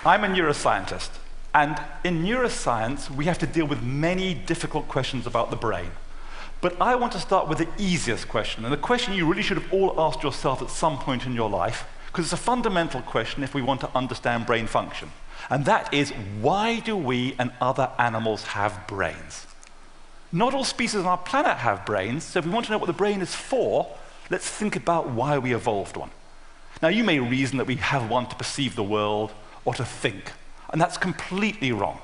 I'm a neuroscientist, and in neuroscience, we have to deal with many difficult questions about the brain. But I want to start with the easiest question, and the question you really should have all asked yourself at some point in your life, because it's a fundamental question if we want to understand brain function. And that is, why do we and other animals have brains? Not all species on our planet have brains, so if we want to know what the brain is for, let's think about why we evolved one. Now, you may reason that we have one to perceive the world or to think, and that's completely wrong.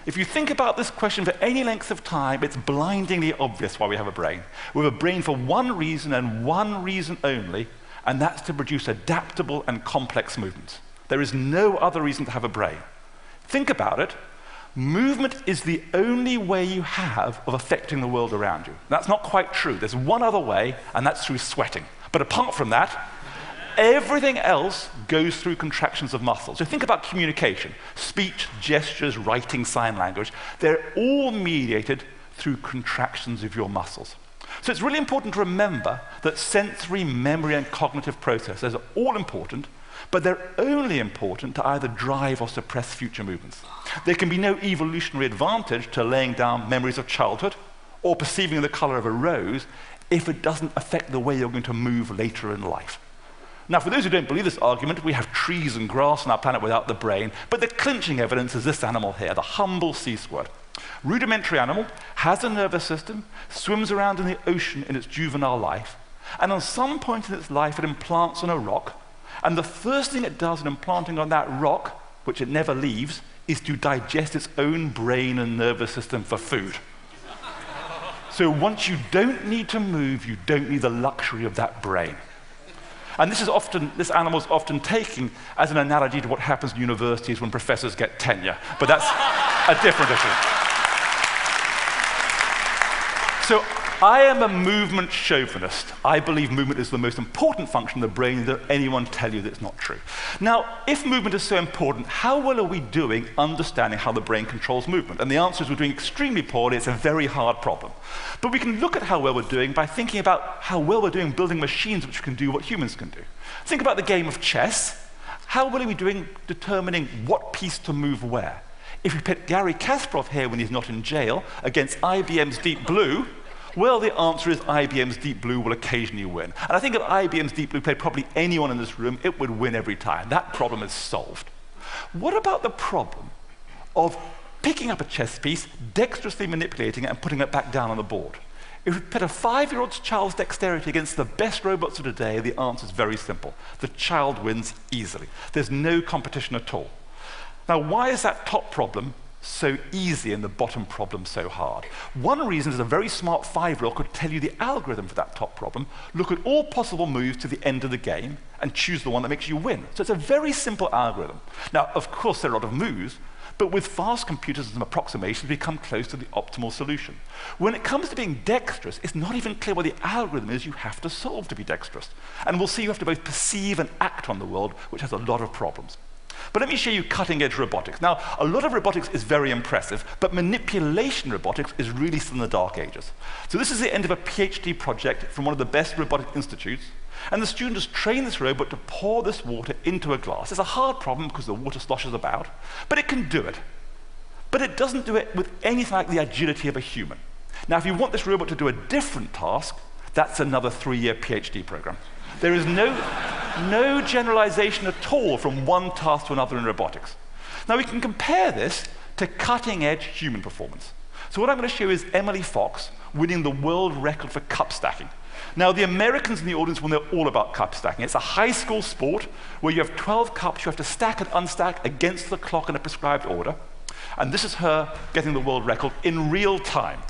If you think about this question for any length of time, it's blindingly obvious why we have a brain. We have a brain for one reason and one reason only, and that's to produce adaptable and complex movements. There is no other reason to have a brain. Think about it. Movement is the only way you have of affecting the world around you. That's not quite true. There's one other way, and that's through sweating. But apart from that, everything else goes through contractions of muscles. So think about communication. Speech, gestures, writing, sign language. They're all mediated through contractions of your muscles. So it's really important to remember that sensory, memory, and cognitive processes are all important, but they're only important to either drive or suppress future movements. There can be no evolutionary advantage to laying down memories of childhood or perceiving the color of a rose if it doesn't affect the way you're going to move later in life. Now, for those who don't believe this argument, we have trees and grass on our planet without the brain, but the clinching evidence is this animal here, the humble sea squirt. Rudimentary animal, has a nervous system, swims around in the ocean in its juvenile life, and on some point in its life it implants on a rock, and the first thing it does in implanting on that rock, which it never leaves, is to digest its own brain and nervous system for food. So once you don't need to move, you don't need the luxury of that brain. And this animal is often taken as an analogy to what happens in universities when professors get tenure, but that's a different issue. So I am a movement chauvinist. I believe movement is the most important function of the brain. Let anyone tell you that it's not true. Now, if movement is so important, how well are we doing understanding how the brain controls movement? And the answer is we're doing extremely poorly. It's a very hard problem. But we can look at how well we're doing by thinking about how well we're doing building machines which can do what humans can do. Think about the game of chess. How well are we doing determining what piece to move where? If we put Garry Kasparov here when he's not in jail against IBM's Deep Blue, well, the answer is IBM's Deep Blue will occasionally win. And I think if IBM's Deep Blue played probably anyone in this room, it would win every time. That problem is solved. What about the problem of picking up a chess piece, dexterously manipulating it, and putting it back down on the board? If we put a 5-year-old child's dexterity against the best robots of today, the answer is very simple. The child wins easily. There's no competition at all. Now, why is that top problem so easy and the bottom problem so hard? One reason is a very smart 5-year-old could tell you the algorithm for that top problem, look at all possible moves to the end of the game, and choose the one that makes you win. So it's a very simple algorithm. Now, of course, there are a lot of moves, but with fast computers and some approximations, we come close to the optimal solution. When it comes to being dexterous, it's not even clear what the algorithm is you have to solve to be dexterous. And we'll see you have to both perceive and act on the world, which has a lot of problems. But let me show you cutting-edge robotics. Now, a lot of robotics is very impressive, but manipulation robotics is really still in the dark ages. So this is the end of a PhD project from one of the best robotic institutes, and the student has trained this robot to pour this water into a glass. It's a hard problem because the water sloshes about, but it can do it. But it doesn't do it with anything like the agility of a human. Now, if you want this robot to do a different task, that's another 3-year PhD program. There is no generalization at all from one task to another in robotics. Now, we can compare this to cutting-edge human performance. So what I'm going to show you is Emily Fox winning the world record for cup stacking. Now, the Americans in the audience will know all about cup stacking. It's a high school sport where you have 12 cups you have to stack and unstack against the clock in a prescribed order. And this is her getting the world record in real time.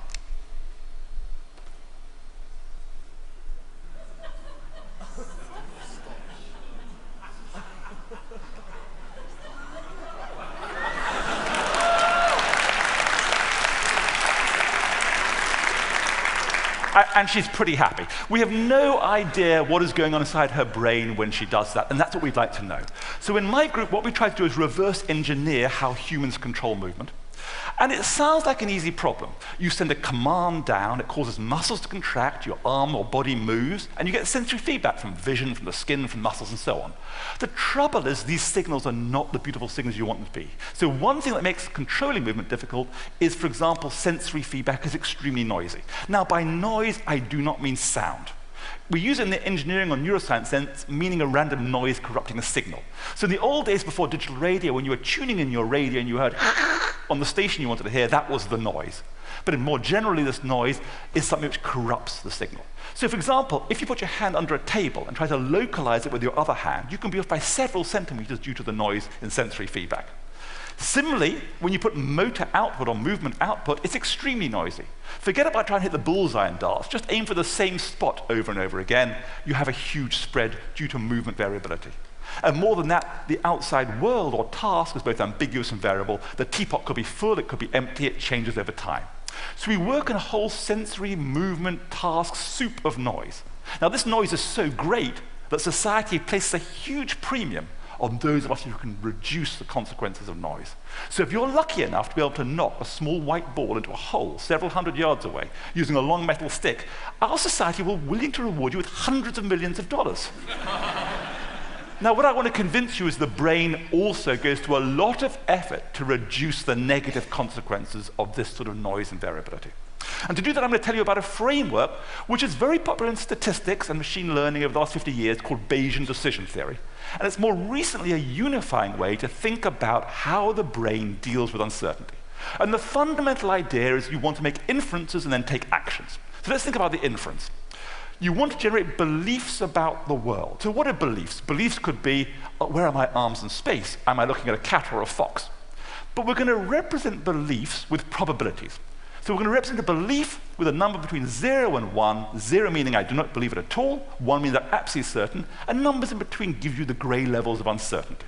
And she's pretty happy. We have no idea what is going on inside her brain when she does that, and that's what we'd like to know. So in my group, what we try to do is reverse engineer how humans control movement. And it sounds like an easy problem. You send a command down, it causes muscles to contract, your arm or body moves, and you get sensory feedback from vision, from the skin, from muscles, and so on. The trouble is these signals are not the beautiful signals you want them to be. So one thing that makes controlling movement difficult is, for example, sensory feedback is extremely noisy. Now, by noise, I do not mean sound. We use it in the engineering or neuroscience sense, meaning a random noise corrupting a signal. So in the old days before digital radio, when you were tuning in your radio and you heard on the station you wanted to hear, that was the noise. But more generally, this noise is something which corrupts the signal. So for example, if you put your hand under a table and try to localize it with your other hand, you can be off by several centimeters due to the noise in sensory feedback. Similarly, when you put motor output or movement output, it's extremely noisy. Forget about trying to hit the bullseye in darts. Just aim for the same spot over and over again. You have a huge spread due to movement variability. And more than that, the outside world or task is both ambiguous and variable. The teapot could be full, it could be empty, it changes over time. So we work in a whole sensory movement task soup of noise. Now this noise is so great that society places a huge premium on those of us who can reduce the consequences of noise. So if you're lucky enough to be able to knock a small white ball into a hole several hundred yards away using a long metal stick, our society will be willing to reward you with hundreds of millions of dollars. Now, what I want to convince you is the brain also goes to a lot of effort to reduce the negative consequences of this sort of noise and variability. And to do that, I'm going to tell you about a framework which is very popular in statistics and machine learning over the last 50 years called Bayesian decision theory. And it's more recently a unifying way to think about how the brain deals with uncertainty. And the fundamental idea is you want to make inferences and then take actions. So let's think about the inference. You want to generate beliefs about the world. So what are beliefs? Beliefs could be, where are my arms in space? Am I looking at a cat or a fox? But we're going to represent beliefs with probabilities. So we're going to represent a belief with a number between 0 and 1, 0 meaning I do not believe it at all, 1 means I'm absolutely certain, and numbers in between give you the gray levels of uncertainty.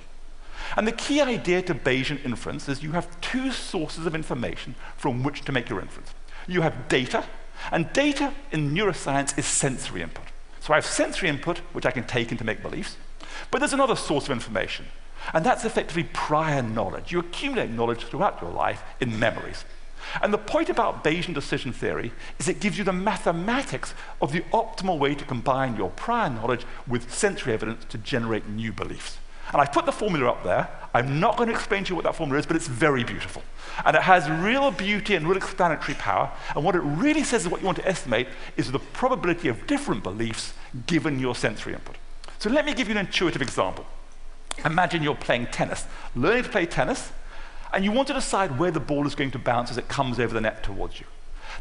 And the key idea to Bayesian inference is you have two sources of information from which to make your inference. You have data, and data in neuroscience is sensory input. So I have sensory input, which I can take in to make beliefs, but there's another source of information, and that's effectively prior knowledge. You accumulate knowledge throughout your life in memories. And the point about Bayesian decision theory is it gives you the mathematics of the optimal way to combine your prior knowledge with sensory evidence to generate new beliefs. And I've put the formula up there. I'm not going to explain to you what that formula is, but it's very beautiful. And it has real beauty and real explanatory power. And what it really says is what you want to estimate is the probability of different beliefs given your sensory input. So let me give you an intuitive example. Imagine you're playing tennis, learning to play tennis, and you want to decide where the ball is going to bounce as it comes over the net towards you.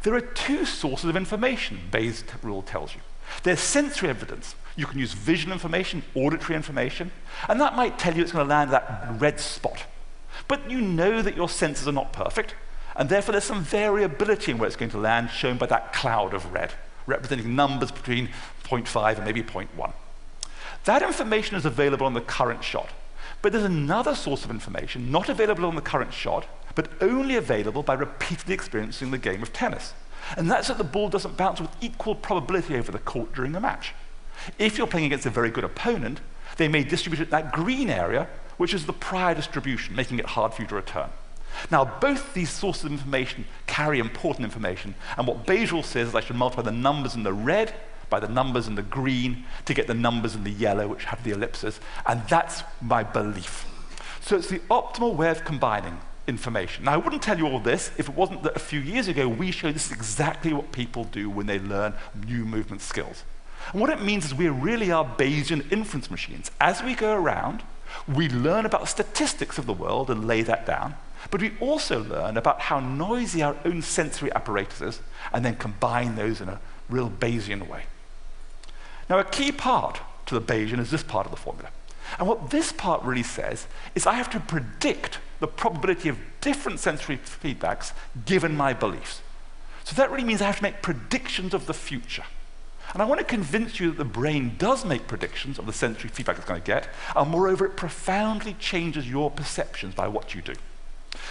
There are two sources of information, Bayes' rule tells you. There's sensory evidence. You can use visual information, auditory information, and that might tell you it's going to land at that red spot. But you know that your senses are not perfect, and therefore there's some variability in where it's going to land, shown by that cloud of red, representing numbers between 0.5 and maybe 0.1. That information is available on the current shot. But there's another source of information, not available on the current shot, but only available by repeatedly experiencing the game of tennis. And that's that the ball doesn't bounce with equal probability over the court during a match. If you're playing against a very good opponent, they may distribute it in that green area, which is the prior distribution, making it hard for you to return. Now, both these sources of information carry important information, and what Bayes' rule says is I should multiply the numbers in the red by the numbers in the green to get the numbers in the yellow, which have the ellipses, and that's my belief. So it's the optimal way of combining information. Now, I wouldn't tell you all this if it wasn't that a few years ago we showed this is exactly what people do when they learn new movement skills. And what it means is we really are Bayesian inference machines. As we go around, we learn about statistics of the world and lay that down, but we also learn about how noisy our own sensory apparatus is, and then combine those in a real Bayesian way. Now, a key part to the Bayesian is this part of the formula. And what this part really says is I have to predict the probability of different sensory feedbacks given my beliefs. So that really means I have to make predictions of the future. And I want to convince you that the brain does make predictions of the sensory feedback it's going to get, and moreover, it profoundly changes your perceptions by what you do.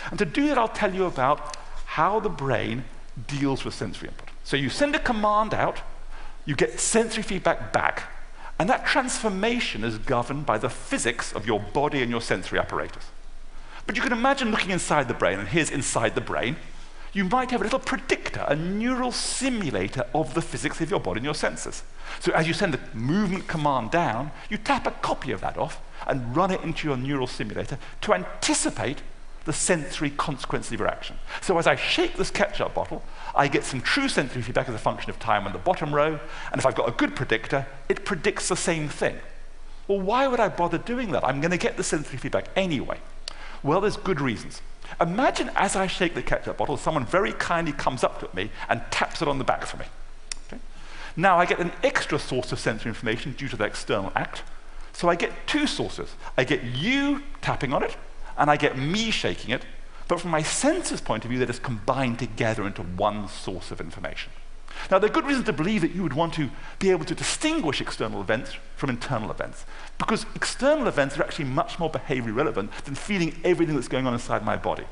And to do that, I'll tell you about how the brain deals with sensory input. So you send a command out, you get sensory feedback back, and that transformation is governed by the physics of your body and your sensory apparatus. But you can imagine looking inside the brain, and here's inside the brain. You might have a little predictor, a neural simulator of the physics of your body and your senses. So as you send the movement command down, you tap a copy of that off and run it into your neural simulator to anticipate the sensory consequences of your action. So as I shake this ketchup bottle, I get some true sensory feedback as a function of time on the bottom row, and if I've got a good predictor, it predicts the same thing. Well, why would I bother doing that? I'm going to get the sensory feedback anyway. Well, there's good reasons. Imagine as I shake the ketchup bottle, someone very kindly comes up to me and taps it on the back for me. Okay? Now I get an extra source of sensory information due to the external act. So I get two sources. I get you tapping on it, and I get me shaking it. But from my senses point of view, they're just combined together into one source of information. Now, there are good reasons to believe that you would want to be able to distinguish external events from internal events, because external events are actually much more behaviorally relevant than feeling everything that's going on inside my body.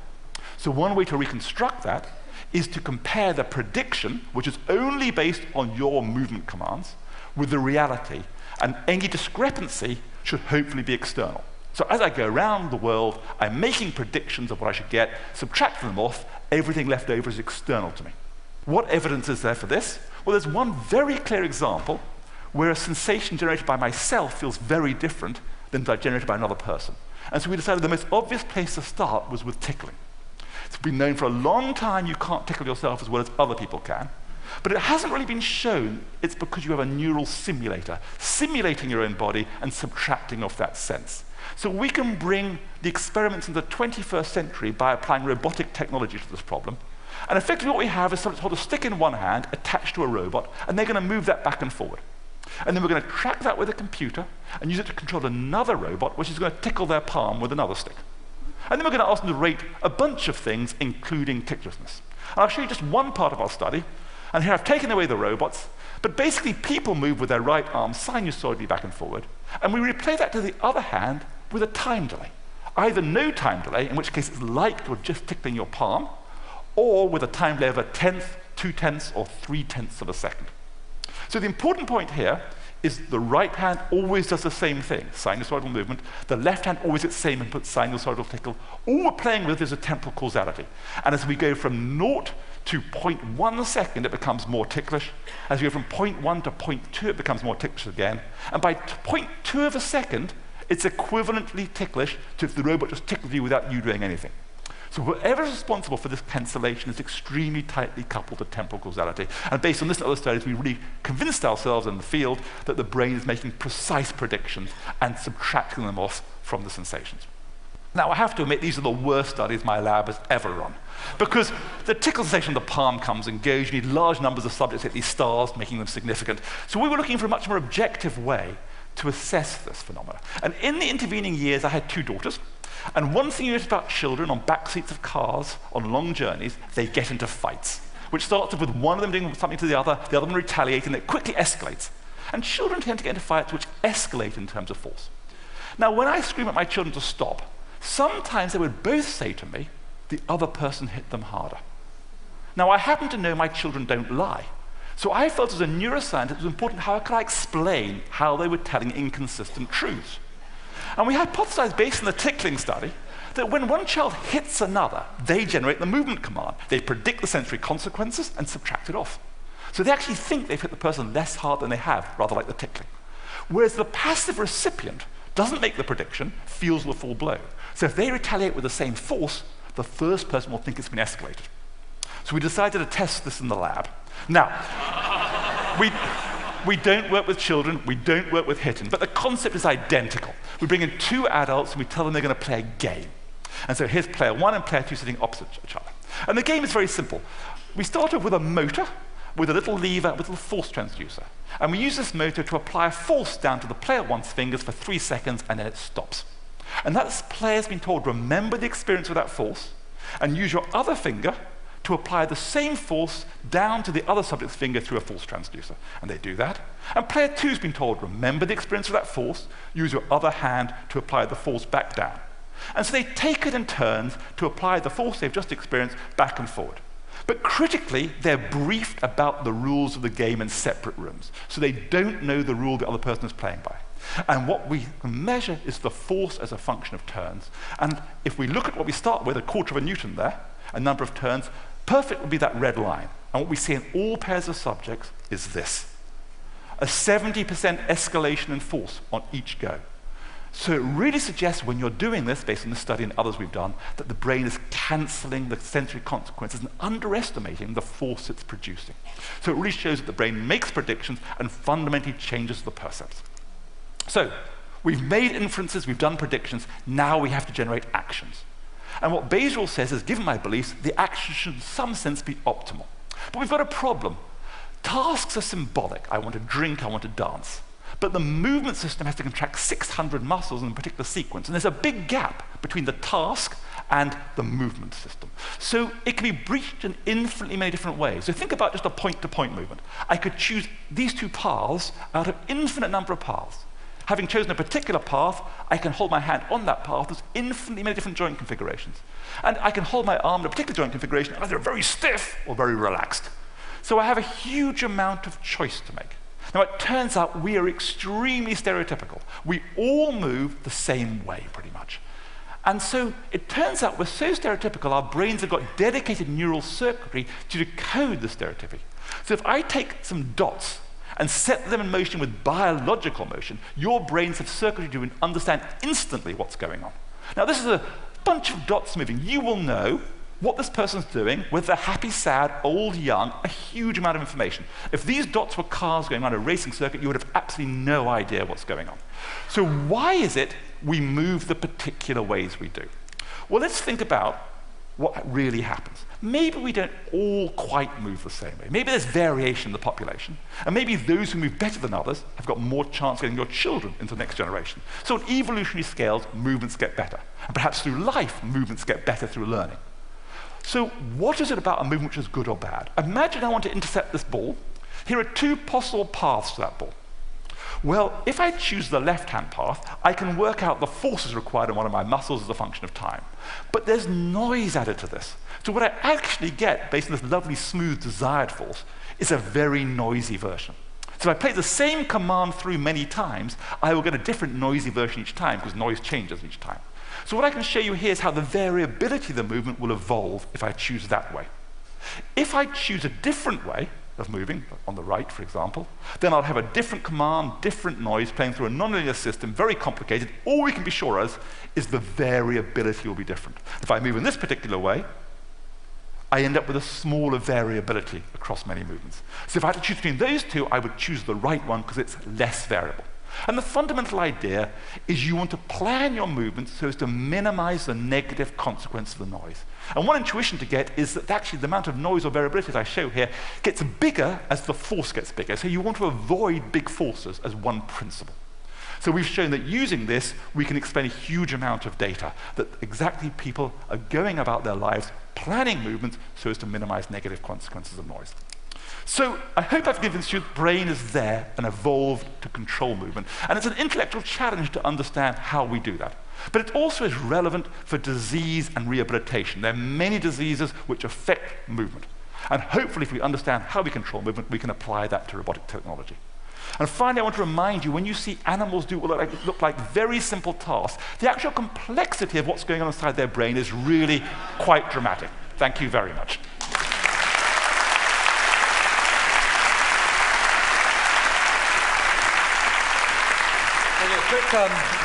So one way to reconstruct that is to compare the prediction, which is only based on your movement commands, with the reality, and any discrepancy should hopefully be external. So as I go around the world, I'm making predictions of what I should get, subtracting them off, everything left over is external to me. What evidence is there for this? Well, there's one very clear example where a sensation generated by myself feels very different than generated by another person. And so we decided the most obvious place to start was with tickling. It's been known for a long time you can't tickle yourself as well as other people can, but it hasn't really been shown it's because you have a neural simulator, simulating your own body and subtracting off that sense. So we can bring the experiments into the 21st century by applying robotic technology to this problem. And effectively what we have is something to hold a stick in one hand attached to a robot, and they're going to move that back and forward. And then we're going to track that with a computer and use it to control another robot, which is going to tickle their palm with another stick. And then we're going to ask them to rate a bunch of things, including ticklishness. And I'll show you just one part of our study. And here I've taken away the robots, but basically people move with their right arm sinusoidally back and forward, and we replay that to the other hand with a time delay. Either no time delay, in which case it's like you're just tickling your palm, or with a time delay of 1/10, 2/10, or 3/10 of a second. So the important point here is the right hand always does the same thing, sinusoidal movement. The left hand always gets the same input, sinusoidal tickle. All we're playing with is a temporal causality. And as we go from 0 to 0.1 second, it becomes more ticklish. As we go from 0.1 to 0.2, it becomes more ticklish again. And by 0.2 of a second, it's equivalently ticklish to if the robot just tickled you without you doing anything. So whoever is responsible for this cancellation is extremely tightly coupled to temporal causality. And based on this and other studies, we really convinced ourselves in the field that the brain is making precise predictions and subtracting them off from the sensations. Now, I have to admit, these are the worst studies my lab has ever run, because the tickle sensation of the palm comes and goes. You need large numbers of subjects at these stars, making them significant. So we were looking for a much more objective way to assess this phenomenon. And in the intervening years, I had two daughters. And one thing you notice about children on back seats of cars on long journeys, they get into fights, which starts off with one of them doing something to the other one retaliating, and it quickly escalates. And children tend to get into fights which escalate in terms of force. Now, when I scream at my children to stop, sometimes they would both say to me, the other person hit them harder. Now, I happen to know my children don't lie. So I felt as a neuroscientist it was important how could I explain how they were telling inconsistent truths. And we hypothesized, based on the tickling study, that when one child hits another, they generate the movement command. They predict the sensory consequences and subtract it off. So they actually think they've hit the person less hard than they have, rather like the tickling. Whereas the passive recipient doesn't make the prediction, feels the full blow. So if they retaliate with the same force, the first person will think it's been escalated. So we decided to test this in the lab. Now, we don't work with children, we don't work with hitting, but the concept is identical. We bring in two adults and we tell them they're going to play a game. And so here's player one and player two sitting opposite each other. And the game is very simple. We start off with a motor, with a little lever, with a little force transducer. And we use this motor to apply a force down to the player one's fingers for 3 seconds, and then it stops. And that player's been told, remember the experience of that force, and use your other finger to apply the same force down to the other subject's finger through a force transducer. And they do that. And player two's been told, remember the experience of that force, use your other hand to apply the force back down. And so they take it in turns to apply the force they've just experienced back and forward. But critically, they're briefed about the rules of the game in separate rooms. So they don't know the rule the other person is playing by. And what we can measure is the force as a function of turns. And if we look at what we start with, 1/4 Newton there, a number of turns, perfect would be that red line. And what we see in all pairs of subjects is this: a 70% escalation in force on each go. So it really suggests, when you're doing this, based on this study and others we've done, that the brain is cancelling the sensory consequences and underestimating the force it's producing. So it really shows that the brain makes predictions and fundamentally changes the percepts. So we've made inferences, we've done predictions, now we have to generate actions. And what Bayesian says is, given my beliefs, the action should in some sense be optimal. But we've got a problem. Tasks are symbolic. I want to drink, I want to dance. But the movement system has to contract 600 muscles in a particular sequence, and there's a big gap between the task and the movement system. So it can be breached in infinitely many different ways. So think about just a point-to-point movement. I could choose these two paths out of infinite number of paths. Having chosen a particular path, I can hold my hand on that path. There's infinitely many different joint configurations. And I can hold my arm in a particular joint configuration, either very stiff or very relaxed. So I have a huge amount of choice to make. Now, it turns out we are extremely stereotypical. We all move the same way, pretty much. And so it turns out we're so stereotypical, our brains have got dedicated neural circuitry to decode the stereotypy. So if I take some dots and set them in motion with biological motion, your brains have circuitry to understand instantly what's going on. Now, this is a bunch of dots moving. You will know what this person's doing, whether they're happy, sad, old, young, a huge amount of information. If these dots were cars going around a racing circuit, you would have absolutely no idea what's going on. So why is it we move the particular ways we do? Well, let's think about what really happens. Maybe we don't all quite move the same way. Maybe there's variation in the population, and maybe those who move better than others have got more chance of getting your children into the next generation. So on evolutionary scales, movements get better. And perhaps through life, movements get better through learning. So what is it about a movement which is good or bad? Imagine I want to intercept this ball. Here are two possible paths to that ball. Well, if I choose the left-hand path, I can work out the forces required in one of my muscles as a function of time. But there's noise added to this. So what I actually get, based on this lovely, smooth, desired force, is a very noisy version. So if I play the same command through many times, I will get a different noisy version each time, because noise changes each time. So what I can show you here is how the variability of the movement will evolve if I choose that way. If I choose a different way of moving, on the right, for example, then I'll have a different command, different noise playing through a nonlinear system, very complicated. All we can be sure of is the variability will be different. If I move in this particular way, I end up with a smaller variability across many movements. So if I had to choose between those two, I would choose the right one because it's less variable. And the fundamental idea is you want to plan your movements so as to minimize the negative consequence of the noise. And one intuition to get is that actually the amount of noise or variability, as I show here, gets bigger as the force gets bigger. So you want to avoid big forces as one principle. So we've shown that using this, we can explain a huge amount of data, that exactly people are going about their lives planning movements so as to minimize negative consequences of noise. So I hope I've convinced you that the brain is there and evolved to control movement. And it's an intellectual challenge to understand how we do that. But it also is relevant for disease and rehabilitation. There are many diseases which affect movement. And hopefully, if we understand how we control movement, we can apply that to robotic technology. And finally, I want to remind you, when you see animals do what look like very simple tasks, the actual complexity of what's going on inside their brain is really quite dramatic. Thank you very much.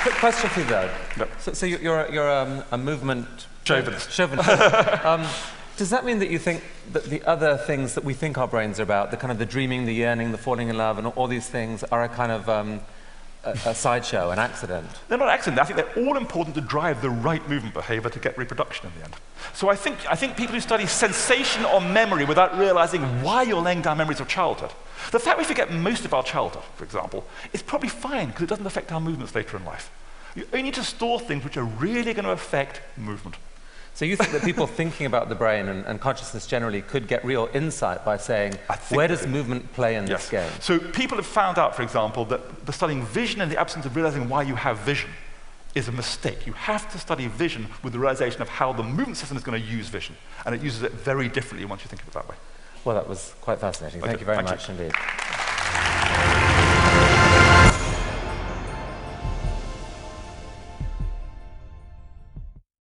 Quick question for you, though. Yep. So you're a movement chauvinist. Does that mean that you think that the other things that we think our brains are about, the kind of the dreaming, the yearning, the falling in love, and all these things are a kind of a sideshow, an accident? They're not an accident. I think they're all important to drive the right movement behavior to get reproduction in the end. So I think people who study sensation or memory without realizing why you're laying down memories of childhood, the fact we forget most of our childhood, for example, is probably fine because it doesn't affect our movements later in life. You only need to store things which are really going to affect movement. So you think that people thinking about the brain and consciousness generally could get real insight by saying, where does movement play in this game? So people have found out, for example, that the studying vision in the absence of realizing why you have vision is a mistake. You have to study vision with the realization of how the movement system is going to use vision. And it uses it very differently once you think of it that way. Well, that was quite fascinating. Thank you very much indeed.